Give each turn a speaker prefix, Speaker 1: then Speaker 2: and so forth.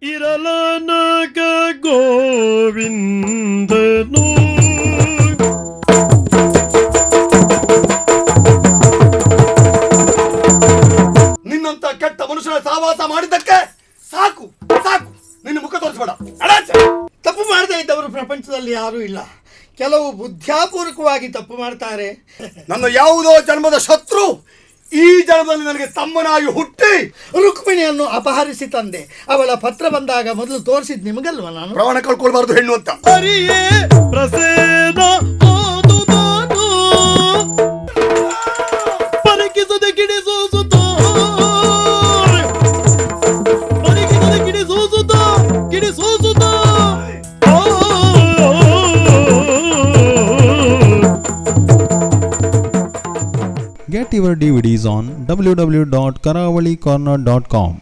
Speaker 1: ಇರಲನಗ ಗೋವಿಂದನು
Speaker 2: ನಿನ್ನಂತ ಕೆಟ್ಟ ಮನುಷ್ಯನ ಸಹವಾಸ ಮಾಡಿದ್ದಕ್ಕೆ ಸಾಕು ಸಾಕು. ನಿನ್ನ ಮುಖ ತೋರಿಸ್ಬೇಡ.
Speaker 3: ತಪ್ಪು ಮಾಡದೇ ಇದ್ದವರು ಪ್ರಪಂಚದಲ್ಲಿ ಯಾರೂ ಇಲ್ಲ. ಕೆಲವು ಬುದ್ಧಾಪೂರ್ವಕವಾಗಿ ತಪ್ಪು ಮಾಡ್ತಾರೆ.
Speaker 2: ನನ್ನ ಯಾವುದೋ ಜನ್ಮದ ಶತ್ರು ಈ ಜನ್ಮದಲ್ಲಿ ನನಗೆ ತಮ್ಮನಾಗಿ ಹುಟ್ಟಿ
Speaker 3: ರುಕ್ಮಿಣಿಯನ್ನು ಅಪಹರಿಸಿ ತಂದೆ. ಅವಳ ಪತ್ರ ಬಂದಾಗ ಮೊದಲು ತೋರಿಸಿದ್ ನಿಮಗಲ್ವ ನಾನು?
Speaker 2: ಪ್ರಾಣ ಕಳ್ಕೊಳ್ಬಾರ್ದು ಹೆಣ್ಣು ಅಂತ.
Speaker 1: ಹರಿಯೇ Prasena ಓದುತ್ತಾನು ಪರಿಕಿಸದೆ ಗಿಡಿಸೋಸುತ್ತ ಪರಿಕಿಸದೆ ಗಿಡಿಸೋಸುತ್ತ
Speaker 4: Get your DVDs on www.karavalicorner.com.